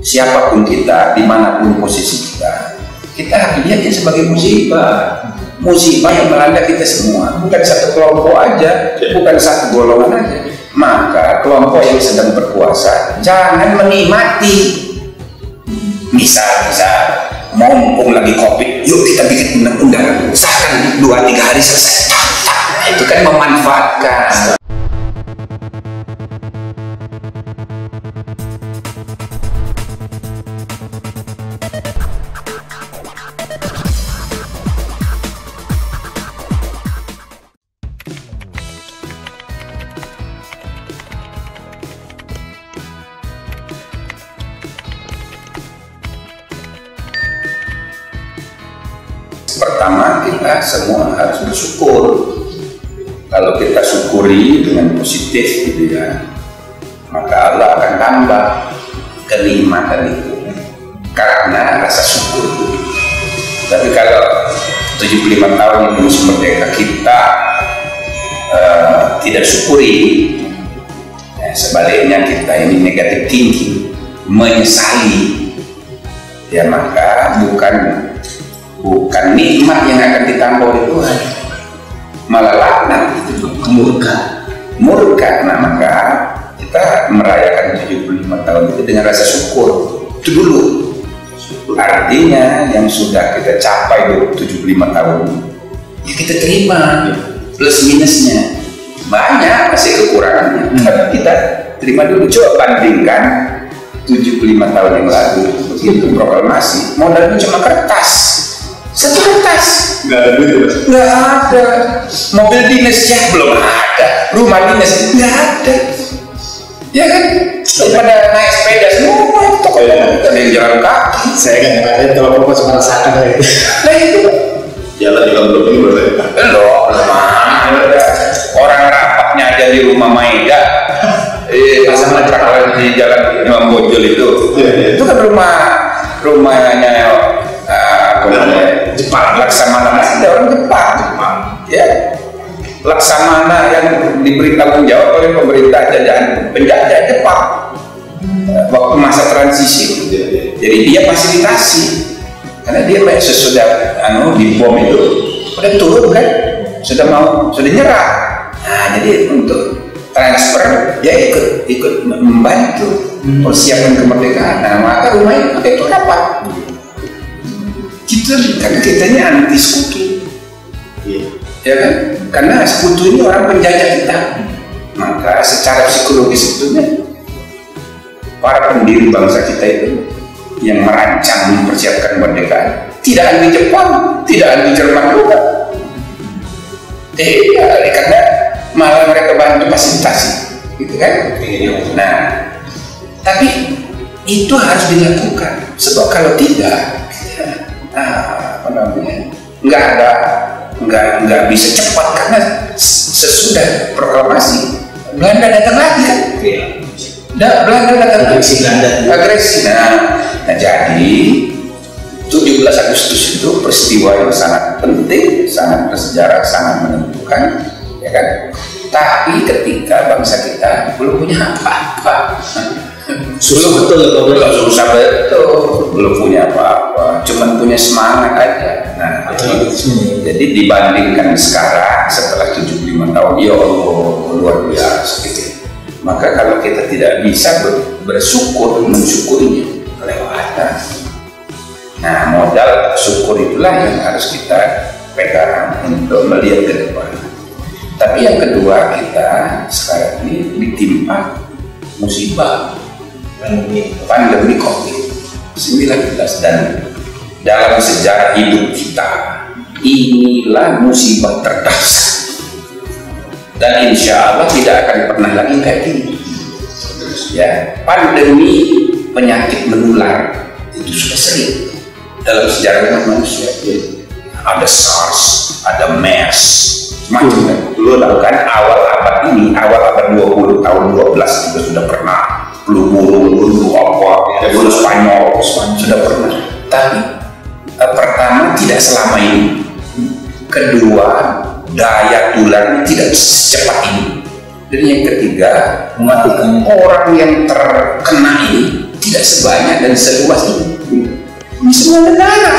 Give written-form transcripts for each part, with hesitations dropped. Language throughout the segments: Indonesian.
siapapun kita, dimanapun posisi kita, kita harus lihatnya sebagai musibah. Musibah yang melanda kita semua, bukan satu kelompok aja, bukan satu golongan aja. Maka kelompok yang sedang berkuasa jangan menikmati. Misal mumpung lagi COVID, yuk kita bikin undang-undang, sahkan 2-3 hari selesai. Itu kan memanfaatkan. Pertama, kita semua harus bersyukur. Kalau kita syukuri dengan positif gitu ya, maka Allah akan tambah kenikmatan itu karena rasa syukur. Tapi kalau 75 tahun Indonesia merdeka kita tidak syukuri, sebaliknya kita ini negatif thinking, menyesali, ya maka bukan nikmat yang akan ditambah oleh Tuhan, malah laknat, itu murka. Nah, maka kita merayakan 75 tahun itu dengan rasa syukur. Itu dulu. Artinya yang sudah kita capai 75 tahun, ya kita terima plus minusnya. Banyak masih kekurangannya, tapi kita terima dulu. Coba bandingkan 75 tahun yang lalu, begitu proklamasi, modalnya cuma kertas. Satu kertas, nggak ada duit, nggak ada. Mobil dinasnya belum ada, rumah dinas nggak ada, ya kan? Pada naik sepeda semua, tokonya ada yang jalan kaki. Saya kan nggak ada, kalau bapak cuma rasakan aja. Nah itu jalan juga belum ini belum ada. Orang rapatnya aja di rumah Maida, sama di jalan Imam Bonjol itu kan rumahnya Jepang, Laksamana, masih ada orang Jepang, ya. Laksamana yang diberi tanggung jawab oleh pemerintah penjajah Jepang waktu masa transisi. Jadi dia fasilitasi, karena dia sesudah dibom itu udah turun kan, sudah nyerah. Nah, jadi untuk transfer dia ikut membantu persiapan kemerdekaan. Nah, maka rumah itu dapat. Karena kitanya anti sekutu, ya kan? Karena sekutu ini orang penjajah kita, maka secara psikologis sebetulnya para pendiri bangsa kita itu yang merancang mempersiapkan kemerdekaan tidak anti Jepang, tidak anti Jerman juga, karena malah mereka bantu fasilitasi, gitu kan? Nah, tapi itu harus dilakukan, sebab kalau tidak, nggak bisa cepat, karena sesudah proklamasi Belanda datang lagi kan? Belanda datang agresi. Nah, jadi 17 Agustus itu peristiwa yang sangat penting, sangat bersejarah, sangat menentukan, ya kan? Tapi ketika bangsa kita belum punya apa-apa, susah betul, belum punya apa-apa, cuman punya semangat aja. Nah, jadi dibandingkan sekarang setelah 75 tahun, ya Allah, luar biasa gitu. Maka kalau kita tidak bisa mensyukurinya, kelewatan. Nah, modal syukur itulah yang harus kita pegang untuk melihat ke depan. Tapi yang kedua, kita sekarang ini ditimpa musibah pandemi COVID-19, dan dalam sejarah hidup kita inilah musibah terdahsyat, dan insya Allah tidak akan pernah lagi kayak gini. Ya, pandemi penyakit menular itu sudah sering dalam sejarah manusia. Ada SARS, ada MERS, macam-macam. Dulu kan awal abad 20 tahun 12 juga sudah pernah. Flu burung, flu apa, flu Spanyol sudah pernah. Tapi pertama tidak selama ini. Kedua, daya tularnya tidak secepat ini. Dan yang ketiga, mematikan orang yang terkena ini tidak sebanyak dan seluas ini di semua negara,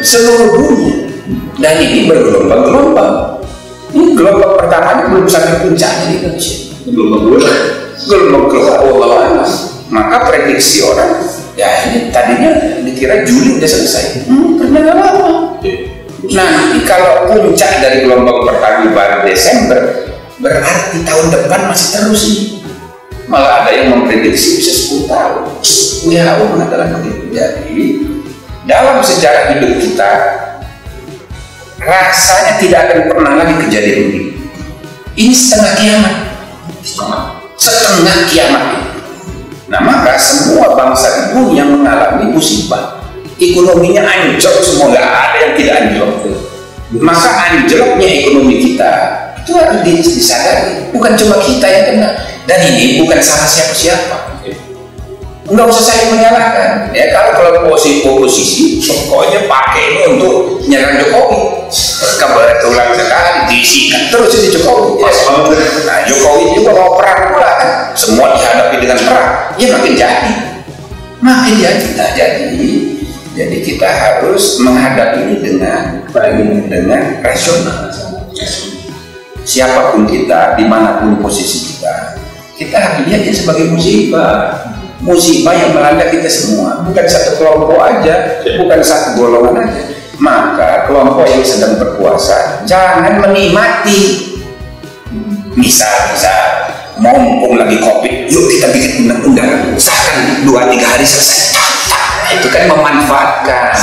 seluruh dunia. Dan ini bergelombang-gelombang. Ini gelombang pertamanya belum sampai puncaknya di Indonesia. Gelombang kedua, maka prediksi orang, ya ini tadinya dikira Juli udah selesai. Ternyata lama. Nanti kalau puncak dari gelombang pertama baru Desember, berarti tahun depan masih terus nih. Malah ada yang memprediksi bisa 10 tahun. WHO mengatakan begitu. Jadi dalam sejarah hidup kita rasanya tidak akan pernah lagi kejadian ini. Ini setengah kiamat. Setengah kiamat. Nah, maka semua bangsa di dunia mengalami musibah. Ekonominya anjlok semua, nggak ada yang tidak anjlok. Maka anjloknya ekonomi kita itu harus disadari. Bukan cuma kita yang kena. Dan ini bukan salah siapa-siapa. Nggak usah saling menyalahkan. Ya kalau oposisi pokoknya pakai ini untuk nyerang Jokowi. Kebetulan sekali disikat terus ini Jokowi. Ya. Nah, Jokowi juga mau perang pula kan. Semua dihadapi dengan perang. Ya makin jadi. Nah, jadi kita harus menghadapi ini dengan rasional. Siapapun kita, dimanapun posisi kita harus lihatnya sebagai musibah yang melanda kita semua, bukan satu kelompok aja, bukan satu golongan aja. Maka kelompok yang sedang berkuasa jangan menikmati. Misal mumpung lagi COVID, yuk kita bikin undang-undang, usahakan 2-3 hari selesai. Itu kan memanfaatkan.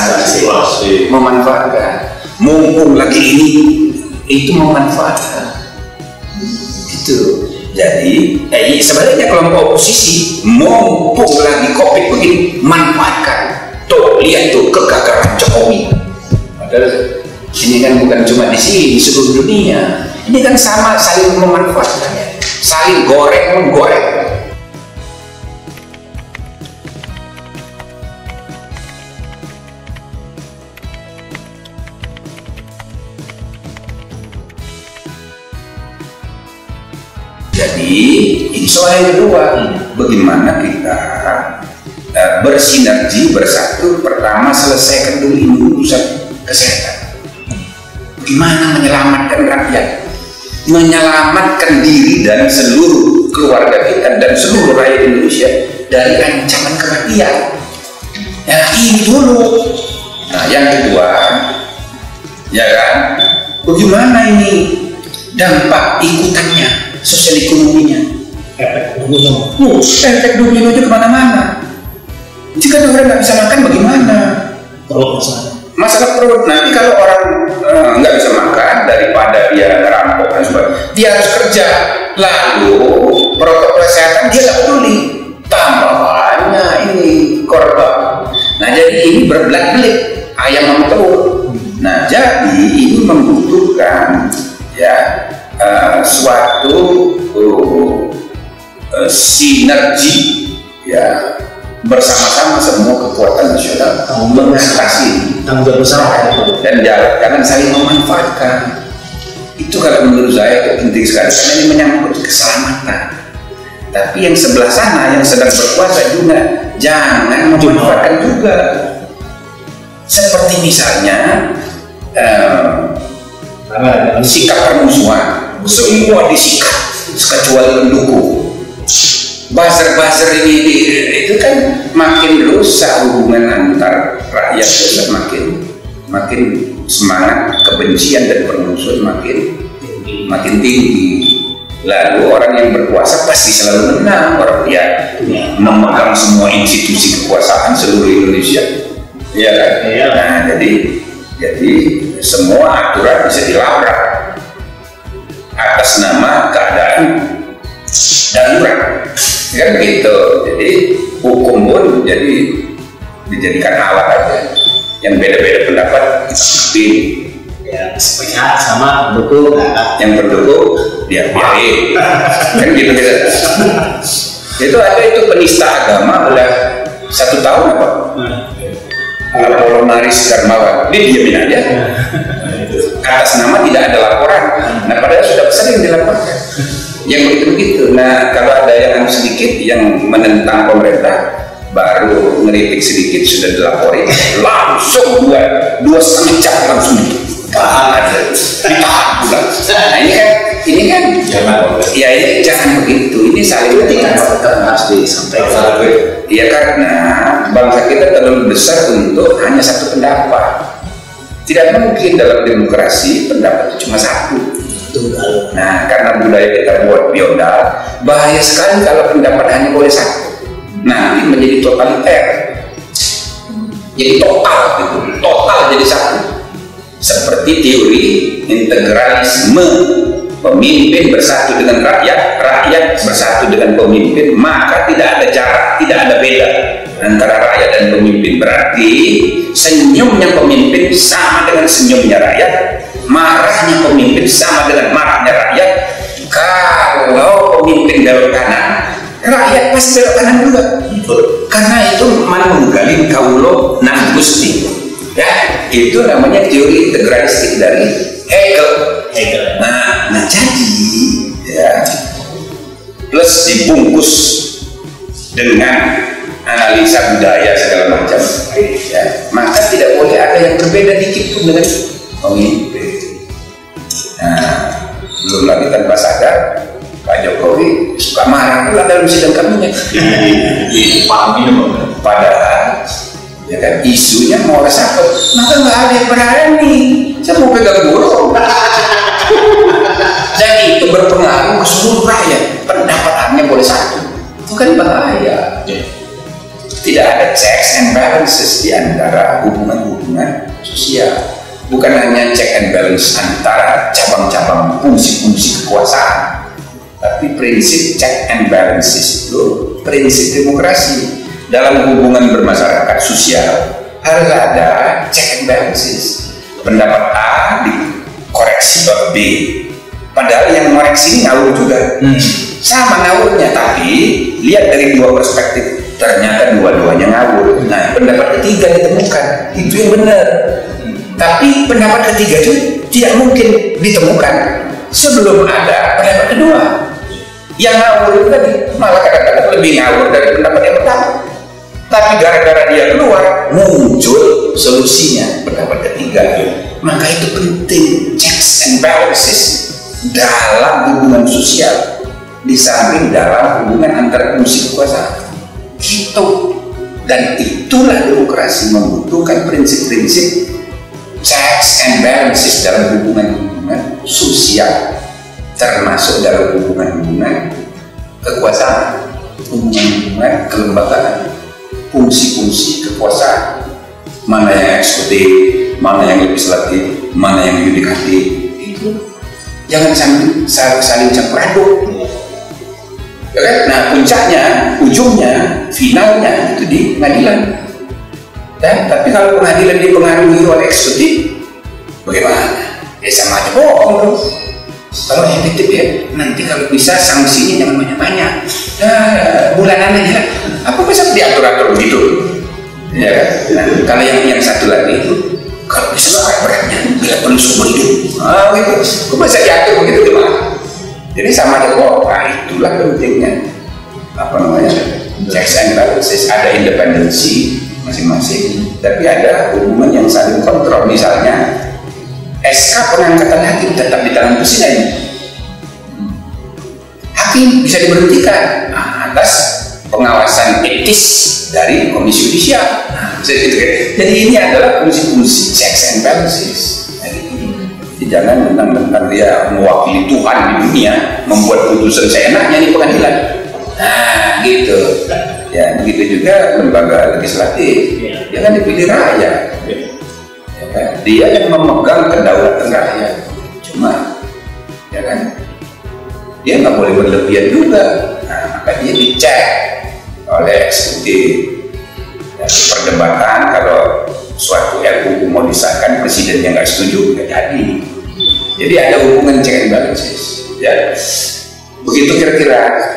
Mumpung lagi ini, itu memanfaatkan. Gitu. Jadi, sebenarnya kelompok oposisi mumpung lagi COVID begini, manfaatkan. Tuh, lihat tuh kegagalan Jokowi. Padahal ini kan bukan cuma di sini, di seluruh dunia. Ini kan sama, saling memanfaatkan, saling menggoreng. Jadi ini soal yang kedua, bagaimana kita bersinergi bersatu. Pertama, selesaikan dulu ini urusan kesehatan. Bagaimana menyelamatkan rakyat, menyelamatkan diri dan seluruh keluarga kita dan seluruh rakyat Indonesia dari ancaman kematian. Ya ini dulu. Nah yang kedua, ya kan, bagaimana ini dampak ikutannya, sosial ekonominya, efek domino itu kemana-mana. Jika orang nggak bisa makan, bagaimana? Masalah perut. Nanti kalau orang nggak bisa makan, daripada dia ngerampok dan sebagainya, dia harus kerja. Lalu protokol kesehatan dia nggak peduli. Tambah banyak ini korban. Nah jadi ini berbelit-belit ayam sama telur. Nah jadi ini membutuhkan suatu sinergi ya bersama-sama semua kekuatan nasional mengatasi tanggung jawab besar dan jangan saling memanfaatkan. Itu kalau menurut saya itu penting sekali karena ini menyangkut keselamatan. Tapi yang sebelah sana yang sedang berkuasa juga jangan memanfaatkan juga. Seperti misalnya sikap permusuhan. Semua disikat kecuali pendukung. Buzzer ini itu kan makin rusak hubungan antar rakyat, makin semangat kebencian dan permusuhan makin tinggi. Lalu orang yang berkuasa pasti selalu menang. Orang dia memegang semua institusi kekuasaan seluruh Indonesia, ya kan? Nah jadi semua aturan bisa dilabrak atas nama keadaan darurat, kan gitu. Jadi hukum pun dijadikan alat aja. Yang beda-beda pendapat kita ya sepihak sama pendukung, yang berdukung biarin kan gitu. Itu ada itu penista agama udah 1 tahun apa? Apolonaris Darmawan, dia diamin aja. Atas nama tidak ada laporan. Nah padahal sudah sering dilaporkan. Yang begitu. Nah kalau ada yang sedikit yang menentang pemerintah, baru ngeritik sedikit sudah dilaporin, langsung 2,5 jam langsung ditahan pula. Nah ini kan ya ini jangan begitu, ini saling harus disampaikan. Ya karena bangsa kita terlalu besar untuk hanya satu pendapat. Tidak mungkin dalam demokrasi pendapat itu cuma satu. Nah, karena budaya kita buat feodal, bahaya sekali kalau pendapat hanya boleh satu. Nanti menjadi totaliter, jadi total jadi satu. Seperti teori integralisme, pemimpin bersatu dengan rakyat, rakyat bersatu dengan pemimpin, maka tidak ada jarak, tidak ada beda antara rakyat dan pemimpin. Berarti senyumnya pemimpin sama dengan senyumnya rakyat, marahnya pemimpin sama dengan marahnya rakyat. Kalau pemimpin belok kanan, rakyat pasti belok kanan juga. Karena itu manunggaling kaulo nang gusti. Ya, itu namanya teori integralistik dari Hegel. Nah jadi ya, plus dibungkus dengan analisa budaya segala macam, ya, maka tidak boleh ada yang berbeda dikit pun dengan pemimpin. Nah, belum lagi tanpa sadar Pak Jokowi suka marah pula dalam sidang kabinet. Padahal ya kan isunya mau resapel, maka nggak ada yang berani. Saya mau pegang burung. Dan itu berpengaruh ke seluruh rakyat. Pendapatannya boleh satu, itu kan bahaya. Tidak ada checks and balances di antara hubungan-hubungan sosial. Bukan hanya check and balance antara cabang-cabang fungsi-fungsi kekuasaan, tapi prinsip check and balances itu prinsip demokrasi. Dalam hubungan bermasyarakat sosial harus ada check and balances. Pendapat A dikoreksi oleh B, padahal yang mengoreksi ini ngawur juga, sama ngawurnya, tapi lihat dari dua perspektif, ternyata dua-duanya ngawur. Nah, pendapat ketiga ditemukan, itu yang benar. Tapi pendapat ketiga itu tidak mungkin ditemukan sebelum ada pendapat kedua. Yang ngawur itu tadi malah kadang-kadang lebih ngawur dari pendapat yang pertama. Tapi gara-gara dia keluar, muncul solusinya, pendapat ketiga. Maka itu penting, checks and balances dalam hubungan sosial, di samping dalam hubungan antar fungsi kekuasaan. Itu, dan itulah demokrasi membutuhkan prinsip-prinsip checks and balances dalam hubungan-hubungan sosial, termasuk dalam hubungan-hubungan kekuasaan, hubungan-hubungan kelembagaan, fungsi-fungsi kekuasaan, mana yang eksekutif, mana yang legislatif, mana yang yudikatif. Itu jangan saling campur aduk. Ya kan? Nah, puncaknya, ujungnya, finalnya itu di pengadilan. Dan tapi kalau pengadilan dipengaruhi oleh eksekutif, bagaimana? Ya sama aja bohong dong. Kalau efektif ya, nanti kalau bisa sanksinya jangan banyak-banyak. Bulanan aja. Apa bisa diatur-atur begitu? Ya kan? Nah, kalau yang satu lagi itu, kalau bisa beratnya, bila perlu seumur hidup. Gitu. Kok bisa diatur begitu gimana? Jadi sama aja kok. Nah, itulah pentingnya apa namanya? Checks and balances, ada independensi masing-masing, tapi ada hubungan yang saling kontrol. Misalnya SK pengangkatan hakim tetap di tangan presiden. Hakim bisa diberhentikan atas pengawasan etis dari Komisi Yudisial. Jadi ini adalah fungsi-fungsi checks and balances. Jadi jangan mentang-mentang dia mewakili Tuhan di dunia membuat putusan seenaknya di pengadilan. Nah, gitu. Ya, begitu juga lembaga legislatif. Jangan dipilih rakyat. Dia yang memegang kedaulatan rakyat. Cuma, ya kan, dia nggak boleh berlebihan juga. Nah, maka dia dicek oleh eksekutif. Dan perdebatan kalau suatu RUU mau disahkan, presiden yang nggak setuju nggak jadi. Jadi ada hubungan check and balances. Ya, begitu kira-kira.